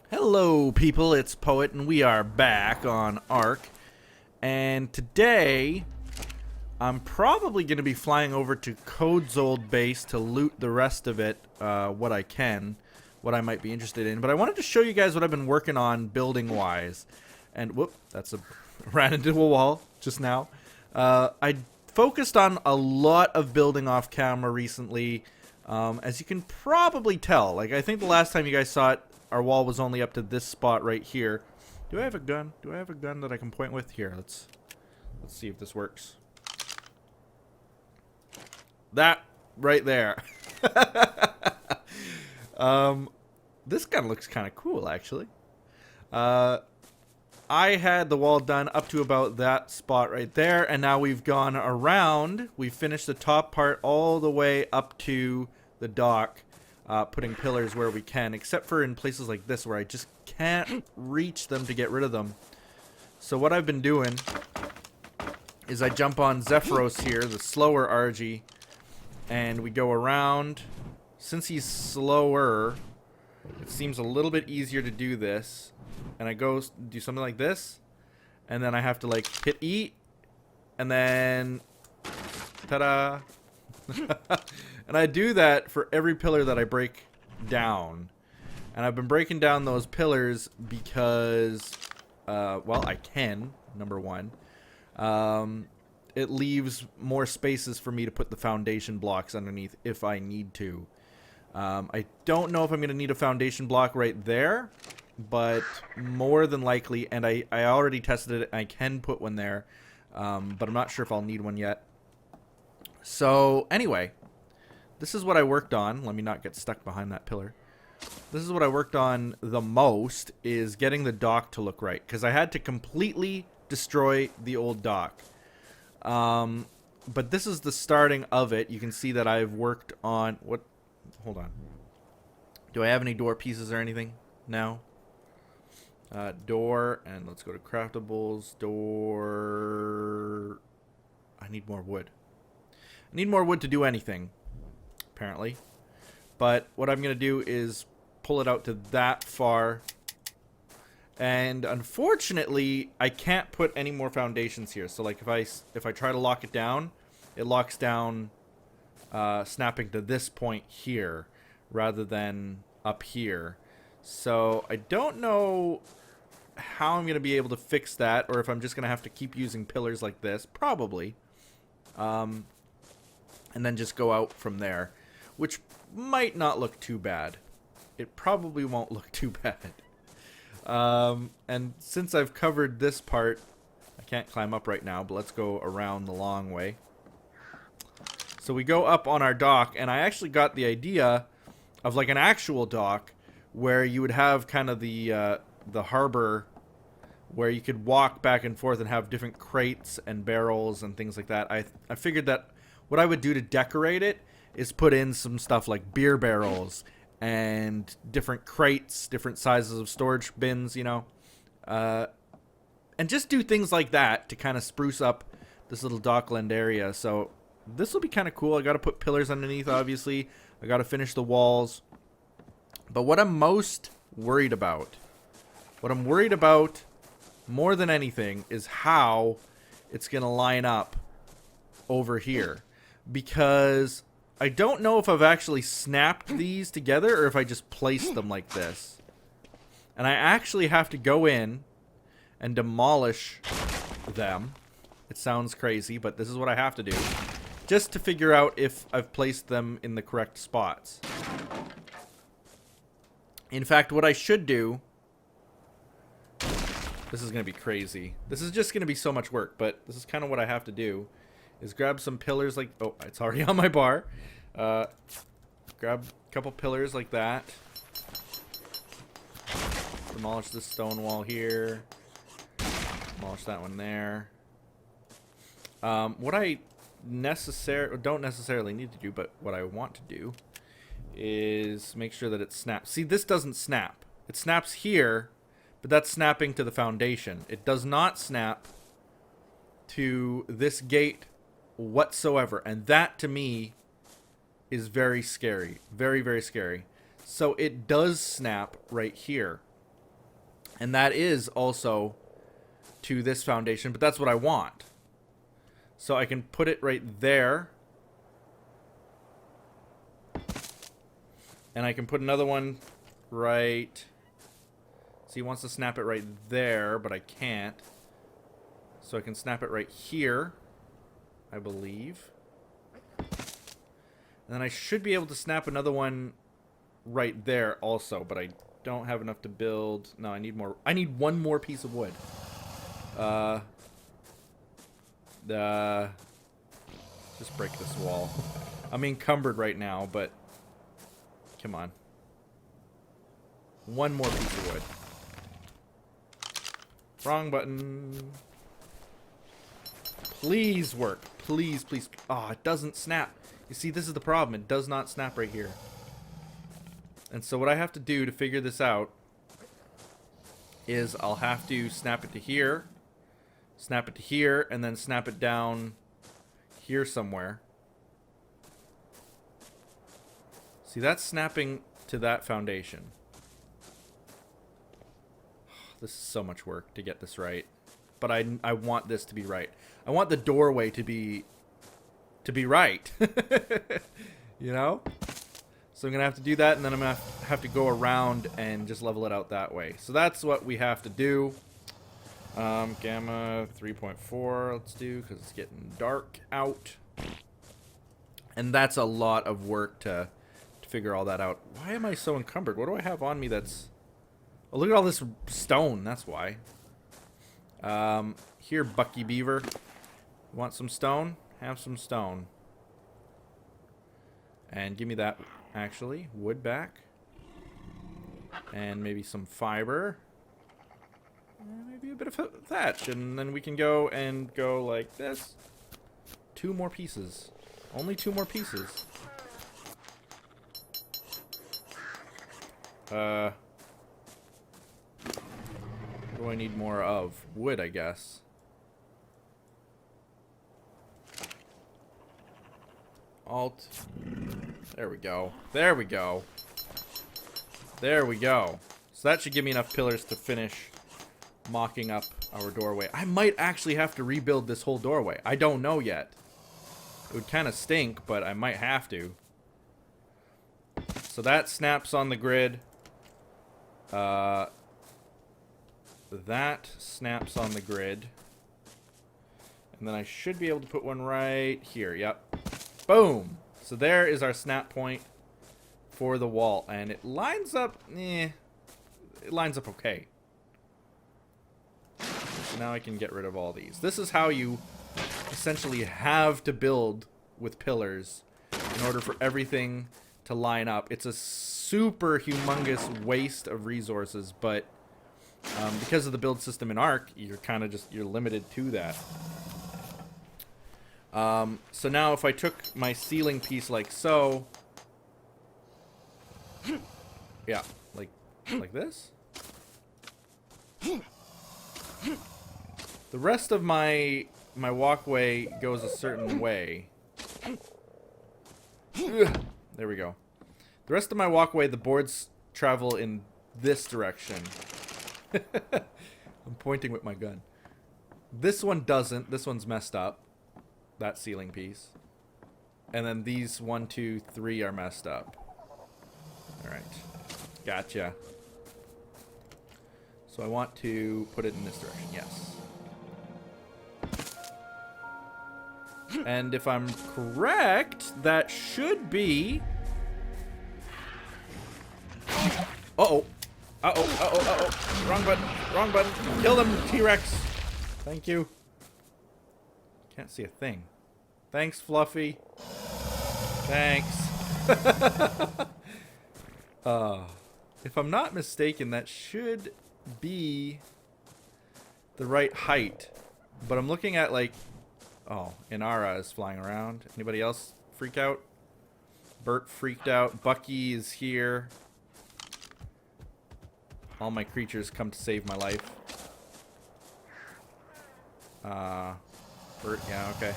Hello people, it's Poet and we are back on ARK. And today I'm probably going to be flying over to Kohd's old base to loot the rest of it, what I can, what I might be interested in. But I wanted to show you guys what I've been working on building wise. And whoop, ran into a wall just now. I focused on a lot of building off camera recently. As you can probably tell, like I think the last time you guys saw it, our wall was only up to this spot right here. Do I have a gun? Do I have a gun that I can point with? Here, let's see if this works. That right there. This gun looks kind of cool, actually. I had the wall done up to about that spot right there, and now we've gone around. We've finished the top part all the way up to the dock. Putting pillars where we can, except for in places like this where I just can't reach them to get rid of them. So what I've been doing is I jump on Zephyros here, the slower RG, and we go around. Since he's slower, it seems a little bit easier to do this. And I go do something like this, and then I have to like hit E, and then ta-da! And I do that for every pillar that I break down. And I've been breaking down those pillars because, well, I can, number one. It leaves more spaces for me to put the foundation blocks underneath if I need to. I don't know if I'm going to need a foundation block right there, but more than likely, and I already tested it, I can put one there, but I'm not sure if I'll need one yet. So, anyway, this is what I worked on. Let me not get stuck behind that pillar. This is what I worked on the most, is getting the dock to look right. Because I had to completely destroy the old dock. But this is the starting of it. You can see that I've worked on... What? Hold on. Do I have any door pieces or anything now? Door, and let's go to craftables. Door... I need more wood. I need more wood to do anything, apparently. But what I'm going to do is pull it out to that far. And unfortunately, I can't put any more foundations here. So like if I try to lock it down, it locks down snapping to this point here rather than up here. So I don't know how I'm going to be able to fix that, or if I'm just going to have to keep using pillars like this. Probably. And then just go out from there, which might not look too bad. It probably won't look too bad. And since I've covered this part, I can't climb up right now, but let's go around the long way. So we go up on our dock, and I actually got the idea of like an actual dock where you would have kind of the harbor where you could walk back and forth and have different crates and barrels and things like that. I figured that what I would do to decorate it is put in some stuff like beer barrels and different crates, different sizes of storage bins, you know. And just do things like that to kind of spruce up this little dockland area. So this will be kind of cool. I got to put pillars underneath, obviously. I got to finish the walls. But what I'm most worried about, more than anything, is how it's going to line up over here. Because I don't know if I've actually snapped these together or if I just placed them like this. And I actually have to go in and demolish them. It sounds crazy, but this is what I have to do. Just to figure out if I've placed them in the correct spots. In fact, what I should do... This is going to be crazy. This is just going to be so much work, but this is kind of what I have to do. Is grab some pillars like... Oh, it's already on my bar. Grab a couple pillars like that. Demolish this stone wall here. Demolish that one there. What I don't necessarily need to do, but what I want to do is make sure that it snaps. See, this doesn't snap. It snaps here, but that's snapping to the foundation. It does not snap to this gate whatsoever, and that to me is very scary. Very, very scary. So it does snap right here. And that is also to this foundation, but that's what I want. So I can put it right there. And I can put another one right... See, he wants to snap it right there, but I can't. So I can snap it right here, I believe. And then I should be able to snap another one right there also, but I don't have enough to build. No, I need more. I need one more piece of wood. Just break this wall. I'm encumbered right now, but come on. One more piece of wood. Wrong button. Please work. Please, please. Oh, it doesn't snap. You see, this is the problem. It does not snap right here. And so what I have to do to figure this out is I'll have to snap it to here, snap it to here, and then snap it down here somewhere. See, that's snapping to that foundation. This is so much work to get this right. But I want this to be right. I want the doorway to be right. You know? So I'm going to have to do that, and then I'm going to have to go around and just level it out that way. So that's what we have to do. Gamma 3.4, let's do, because it's getting dark out. And that's a lot of work to figure all that out. Why am I so encumbered? What do I have on me that's... Oh, look at all this stone. That's why. Here, Bucky Beaver. Want some stone? Have some stone. And give me that, actually. Wood back. And maybe some fiber. And maybe a bit of thatch. And then we can go like this. 2 more pieces. Only 2 more pieces. What do I need more of? Wood, I guess. Alt. There we go. There we go. There we go. So that should give me enough pillars to finish mocking up our doorway. I might actually have to rebuild this whole doorway. I don't know yet. It would kind of stink, but I might have to. So that snaps on the grid. That snaps on the grid. And then I should be able to put one right here. Yep. Boom! So there is our snap point for the wall. And it lines up... It lines up okay. So now I can get rid of all these. This is how you essentially have to build with pillars in order for everything to line up. It's a super humongous waste of resources, but because of the build system in ARK, you're kind of just, you're limited to that. So now if I took my ceiling piece like so, yeah, like this. The rest of my walkway goes a certain way. There we go. The rest of my walkway, the boards travel in this direction. I'm pointing with my gun. This one doesn't. This one's messed up. That ceiling piece. And then these 1, 2, 3 are messed up. Alright. Gotcha. So I want to put it in this direction. Yes. And if I'm correct, that should be... Uh-oh. Uh-oh, uh-oh, uh-oh. Wrong button. Wrong button. Kill them, T-Rex. Thank you. Can't see a thing. Thanks, Fluffy. Thanks. If I'm not mistaken, that should be the right height. But I'm looking at, like... Oh, Inara is flying around. Anybody else freak out? Bert freaked out. Bucky is here. All my creatures come to save my life. Bert, yeah, okay.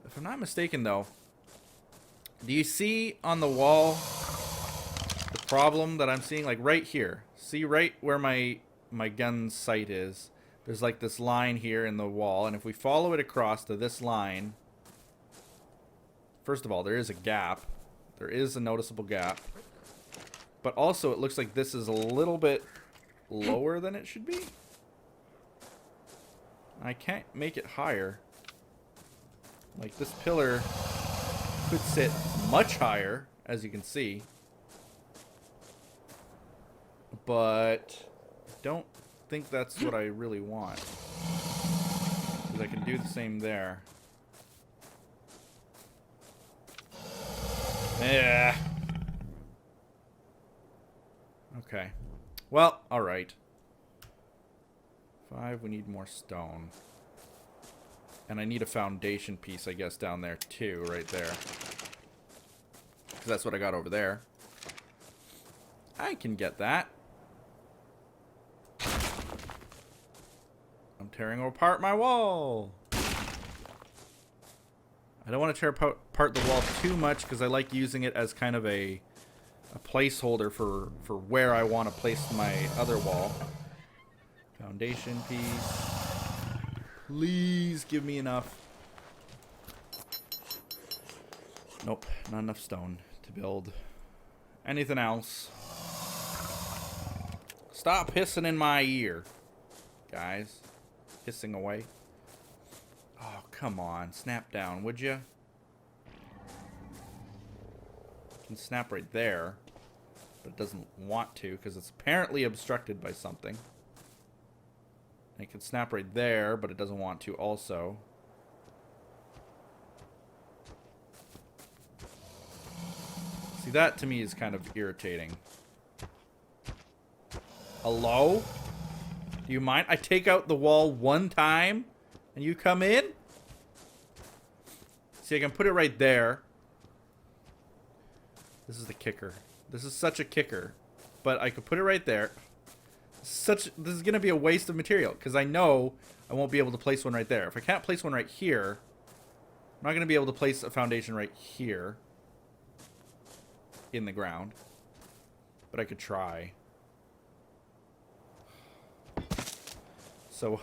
If I'm not mistaken, though, do you see on the wall the problem that I'm seeing? Like right here. See right where my my gun sight is. There's like this line here in the wall, and if we follow it across to this line, first of all, there is a gap. There is a noticeable gap. But also, it looks like this is a little bit lower than it should be. I can't make it higher. Like, this pillar could sit much higher, as you can see. But I don't think that's what I really want. Because I can do the same there. Yeah. Okay. Well, alright. 5, we need more stone. And I need a foundation piece, I guess, down there too, right there. Because that's what I got over there. I can get that. I'm tearing apart my wall. I don't want to tear apart the wall too much because I like using it as kind of a placeholder for where I want to place my other wall. Foundation piece. Please give me enough. Nope, not enough stone to build anything else. Stop hissing in my ear, guys. Hissing away. Oh, come on. Snap down, would you? Can snap right there, but it doesn't want to because it's apparently obstructed by something. And it can snap right there, but it doesn't want to also. See, that to me is kind of irritating. Hello? Do you mind? I take out the wall one time and you come in? See, I can put it right there. This is the kicker. This is such a kicker. But I could put it right there. This is going to be a waste of material because I know I won't be able to place one right there. If I can't place one right here, I'm not going to be able to place a foundation right here in the ground. But I could try. So,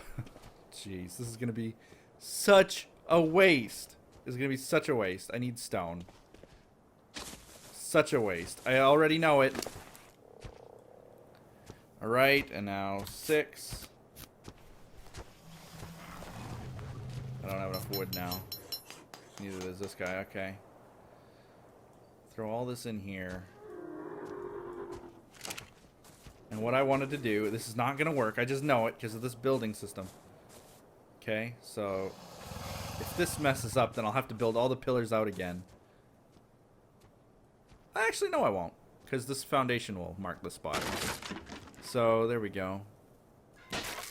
jeez, this is going to be such a waste. It's going to be such a waste. I need stone. Such a waste. I already know it. Alright, and now 6. I don't have enough wood now. Neither does this guy. Okay. Throw all this in here. And what I wanted to do, this is not going to work. I just know it because of this building system. Okay, so if this messes up, then I'll have to build all the pillars out again. Actually, no, I won't. Because this foundation will mark the spot. So, there we go.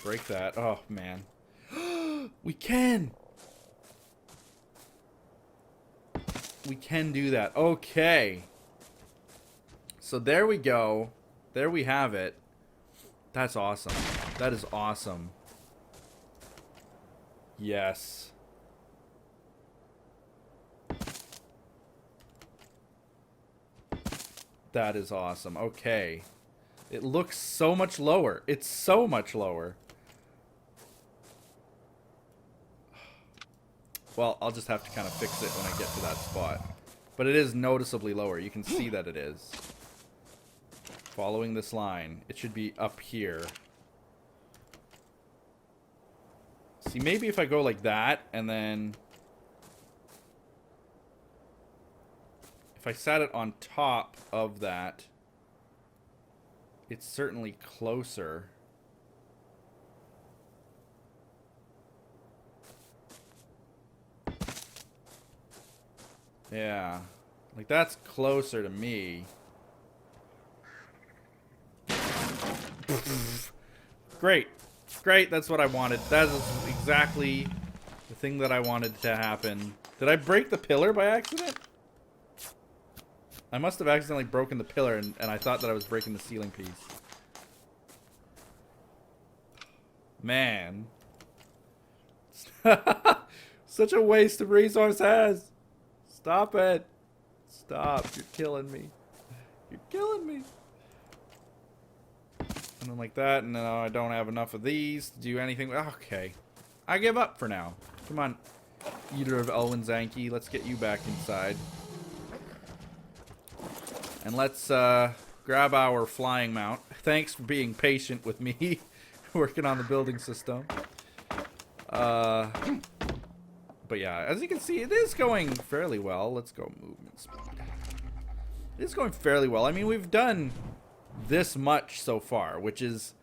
Break that. Oh, man. We can! We can do that. Okay. So, there we go. There we have it. That's awesome. That is awesome. Yes. That is awesome. Okay. It looks so much lower. It's so much lower. Well, I'll just have to kind of fix it when I get to that spot. But it is noticeably lower. You can see that it is. Following this line. It should be up here. See, maybe if I go like that, and then if I sat it on top of that, it's certainly closer. Yeah. Like, that's closer to me. Great. Great, that's what I wanted. That is exactly the thing that I wanted to happen. Did I break the pillar by accident? I must have accidentally broken the pillar, and I thought that I was breaking the ceiling piece. Man. Such a waste of resources. Stop it. Stop. You're killing me. You're killing me. Something like that. And I don't have enough of these to do anything. Okay. I give up for now. Come on. Eater of Elwyn's Anki. Let's get you back inside. And let's grab our flying mount. Thanks for being patient with me. Working on the building system. But yeah, as you can see, it is going fairly well. Let's go movement speed. It is going fairly well. I mean, we've done this much so far, which is,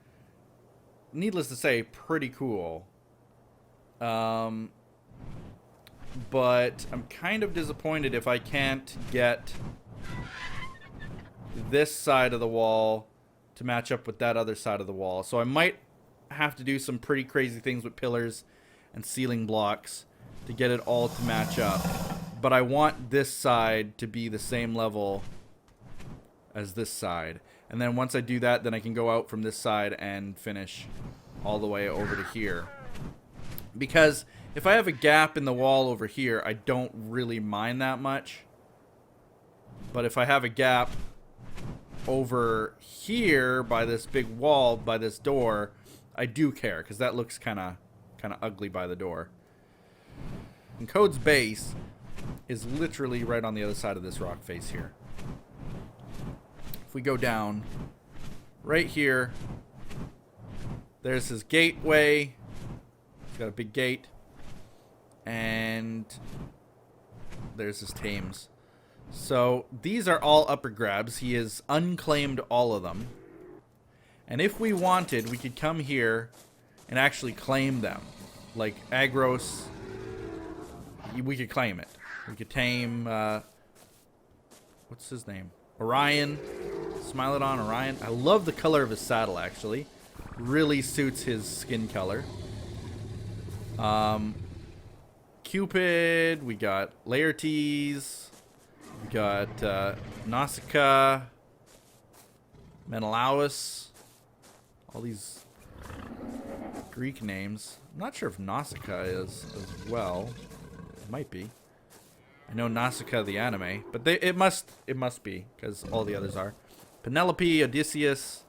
needless to say, pretty cool. But I'm kind of disappointed if I can't get this side of the wall to match up with that other side of the wall. So I might have to do some pretty crazy things with pillars and ceiling blocks to get it all to match up. But I want this side to be the same level as this side. And then once I do that, then I can go out from this side and finish all the way over to here. Because if I have a gap in the wall over here, I don't really mind that much. But if I have a gap over here by this big wall, by this door, I do care, because that looks kind of ugly by the door. And Kohd's base is literally right on the other side of this rock face here. If we go down right here, there's his gateway. He's got a big gate. And there's his tames. So these are all upper grabs. He has unclaimed all of them. And if we wanted, we could come here and actually claim them. Like Agros, we could claim it. We could tame, what's his name? Orion. Smilodon Orion. I love the color of his saddle, actually. Really suits his skin color. Cupid. We got Laertes. We got Nausicaa. Menelaus. All these Greek names. I'm not sure if Nausicaa is as well. It might be. I know Nausicaa the anime, but it must be, because all the others are. Penelope, Odysseus,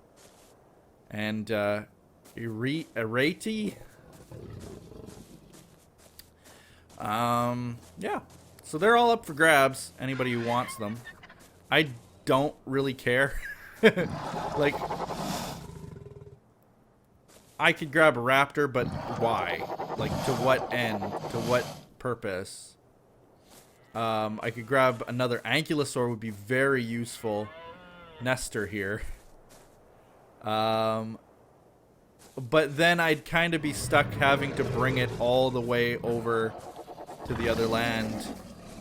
and Arete. Yeah. So they're all up for grabs. Anybody who wants them. I don't really care. Like, I could grab a raptor, but why? Like, to what end? To what purpose? I could grab another ankylosaur, would be very useful. Nestor here. But then I'd kind of be stuck having to bring it all the way over to the other land,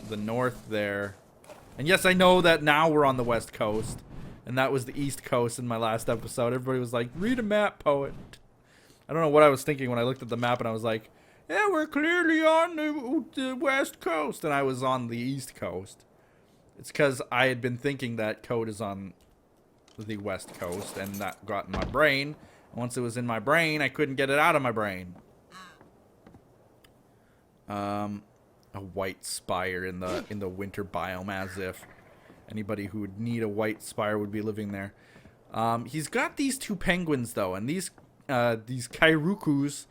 the north there. And yes, I know that now we're on the west coast, and that was the east coast in my last episode. Everybody was like, read a map, poet. I don't know what I was thinking when I looked at the map and I was like, yeah, we're clearly on the west coast, and I was on the east coast. It's because I had been thinking that Kohd is on the west coast, and that got in my brain. Once it was in my brain, I couldn't get it out of my brain. A white spire in the winter biome, as if anybody who would need a white spire would be living there. He's got these two penguins though, and these Kairukus,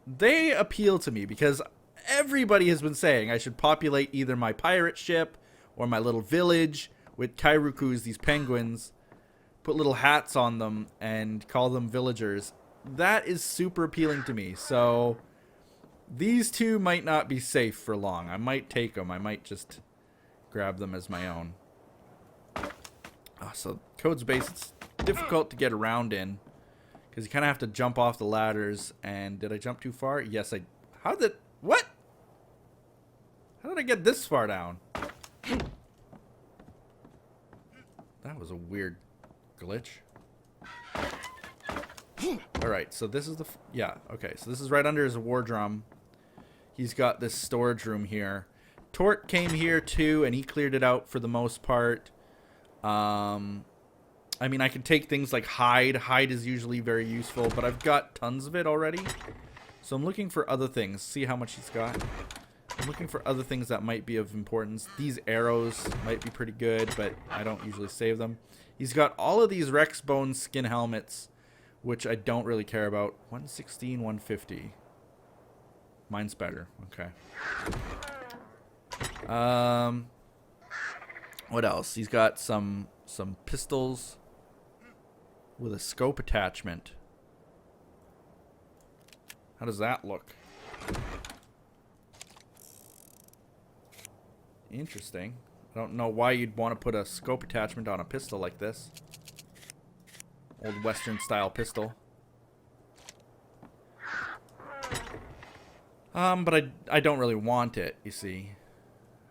they appeal to me because everybody has been saying I should populate either my pirate ship or my little village with Kairukus, these penguins, put little hats on them and call them villagers. That is super appealing to me. So these two might not be safe for long. I might take them. I might just grab them as my own. So Kohd's base, it's difficult to get around in because you kind of have to jump off the ladders. And did I jump too far? Yes, I... What? How did I get this far down? That was a weird glitch. Alright, so this is the... Yeah, okay. So this is right under his war drum. He's got this storage room here. Tort came here too, and he cleared it out for the most part. I mean, I can take things like hide. Hide is usually very useful, but I've got tons of it already. So I'm looking for other things. See how much he's got. I'm looking for other things that might be of importance. These arrows might be pretty good, but I don't usually save them. He's got all of these Rex Bone skin helmets which I don't really care about. 116, 150. Mine's better. Okay. What else? He's got some pistols with a scope attachment. How does that look? Interesting. I don't know why you'd want to put a scope attachment on a pistol like this. Old Western style pistol. But I don't really want it, you see.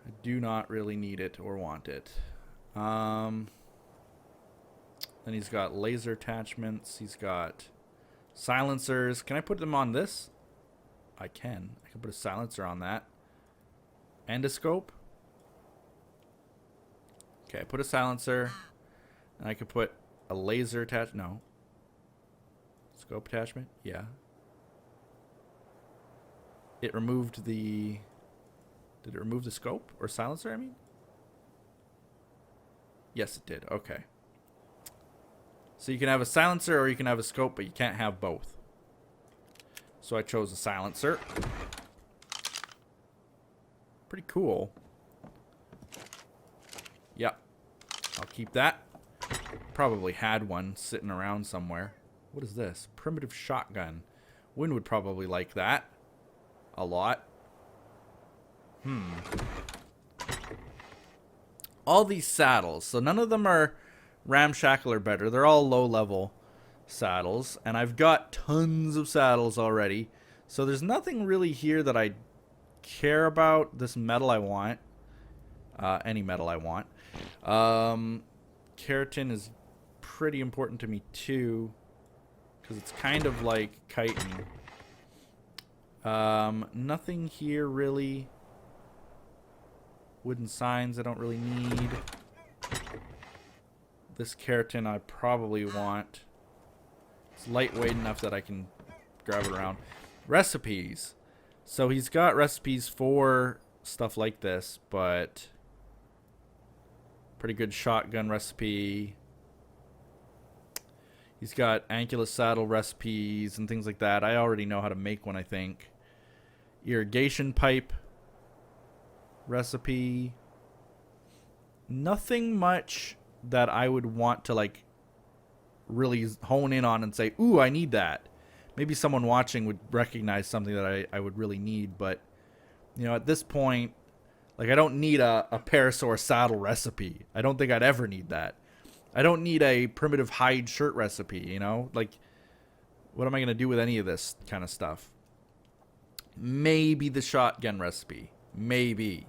I do not really need it or want it. Then he's got laser attachments. He's got silencers. Can I put them on this? I can. I can put a silencer on that. And a scope. Okay, put a silencer. And I could put a laser attachment. No. Scope attachment? Yeah. It removed the... Did it remove the scope? Or silencer, I mean? Yes, it did. Okay. So you can have a silencer or you can have a scope, but you can't have both. So I chose a silencer. Pretty cool. Yep. I'll keep that. Probably had one sitting around somewhere. What is this? Primitive shotgun. Wynn would probably like that. A lot. All these saddles. So none of them are ramshackle or better. They're all low-level saddles. And I've got tons of saddles already. So there's nothing really here that I care about. This metal I want. Any metal I want. Keratin is pretty important to me too. Because it's kind of like chitin. Nothing here really. Wooden signs I don't really need. This keratin I probably want. It's lightweight enough that I can grab it around. Recipes. So he's got recipes for stuff like this, but pretty good shotgun recipe. He's got Ankylos saddle recipes and things like that. I already know how to make one, I think. Irrigation pipe recipe. Nothing much that I would want to like really hone in on and say, ooh, I need that. Maybe someone watching would recognize something that I would really need, but you know, at this point, like I don't need a parasaur saddle recipe. I don't think I'd ever need that. I don't need a primitive hide shirt recipe, you know? Like, what am I going to do with any of this kind of stuff? Maybe the shotgun recipe. Maybe.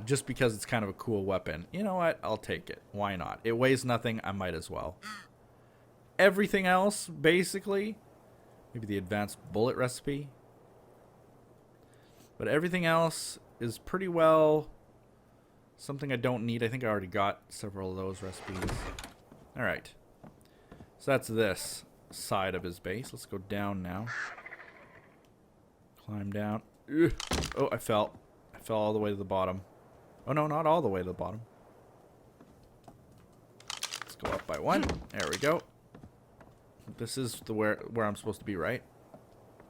Just because it's kind of a cool weapon. You know what? I'll take it. Why not? It weighs nothing. I might as well. Everything else, basically. Maybe the advanced bullet recipe. But everything else is pretty well something I don't need. I think I already got several of those recipes. Alright. So that's this side of his base. Let's go down now. Climb down. Ugh. Oh, I fell. I fell all the way to the bottom. Oh, no, not all the way to the bottom. Let's go up by one. There we go. This is the where I'm supposed to be, right?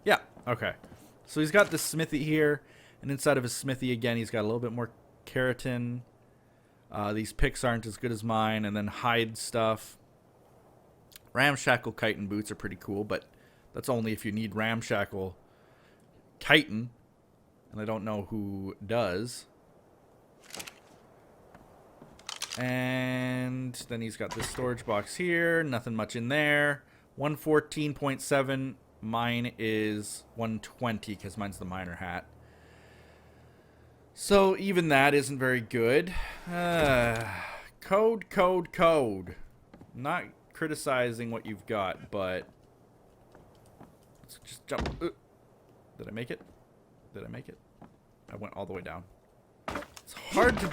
Yeah, okay. So he's got this smithy here. And inside of his smithy, again, he's got a little bit more keratin. These picks aren't as good as mine. And then hide stuff. Ramshackle chitin boots are pretty cool, but that's only if you need ramshackle chitin. And I don't know who does. And then he's got this storage box here. Nothing much in there. 114.7. Mine is 120 because mine's the miner hat. So even that isn't very good. Kohd. Not criticizing what you've got, but let's just jump. Did I make it? Did I make it? I went all the way down. It's hard to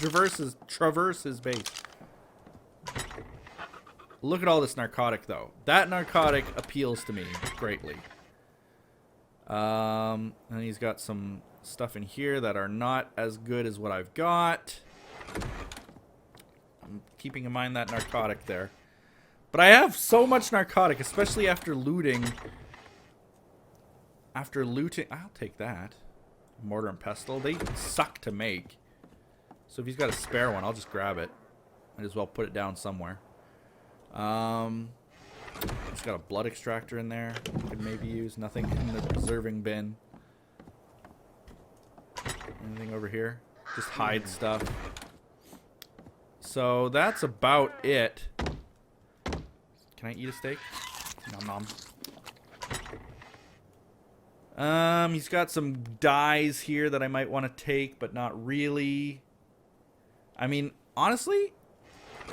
traverse his base. Look at all this narcotic, though. That narcotic appeals to me greatly. And he's got some stuff in here that are not as good as what I've got. I'm keeping in mind that narcotic there. But I have so much narcotic, especially after looting. I'll take that. Mortar and pestle. They suck to make. So if he's got a spare one, I'll just grab it. Might as well put it down somewhere. It's got a blood extractor in there. Could maybe use. Nothing in the preserving bin. Anything over here? Just hide stuff. So that's about it. Can I eat a steak? Nom nom. He's got some dyes here that I might want to take, but not really. I mean, honestly,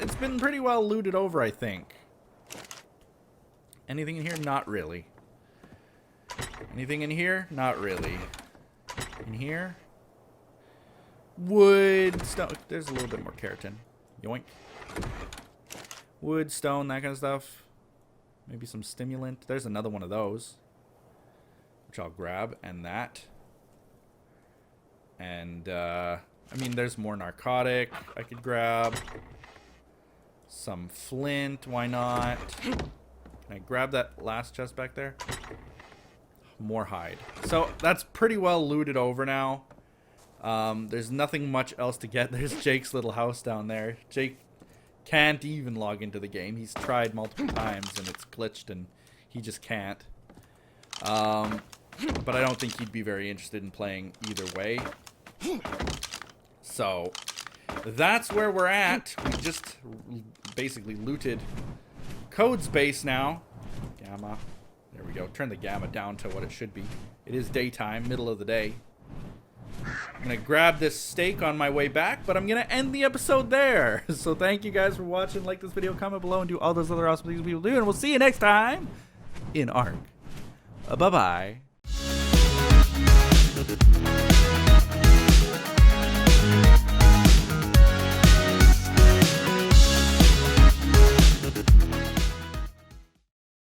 it's been pretty well looted over, I think. Anything in here? Not really. Anything in here? Not really. In here? Wood, stone. There's a little bit more keratin. Yoink. Wood, stone, that kind of stuff. Maybe some stimulant. There's another one of those, which I'll grab. And that. And, I mean, there's more narcotic I could grab. Some flint. Why not? Can I grab that last chest back there? More hide. So that's pretty well looted over now. There's nothing much else to get. There's Jake's little house down there. Jake can't even log into the game. He's tried multiple times and it's glitched and he just can't. But I don't think he'd be very interested in playing either way. So that's where we're at. We just basically looted Kohd's base now. Gamma. There we go. Turn the gamma down to what it should be. It is daytime, middle of the day. I'm going to grab this steak on my way back, but I'm going to end the episode there. So thank you guys for watching. Like this video, comment below, and do all those other awesome things people do. And we'll see you next time in ARK. Bye-bye.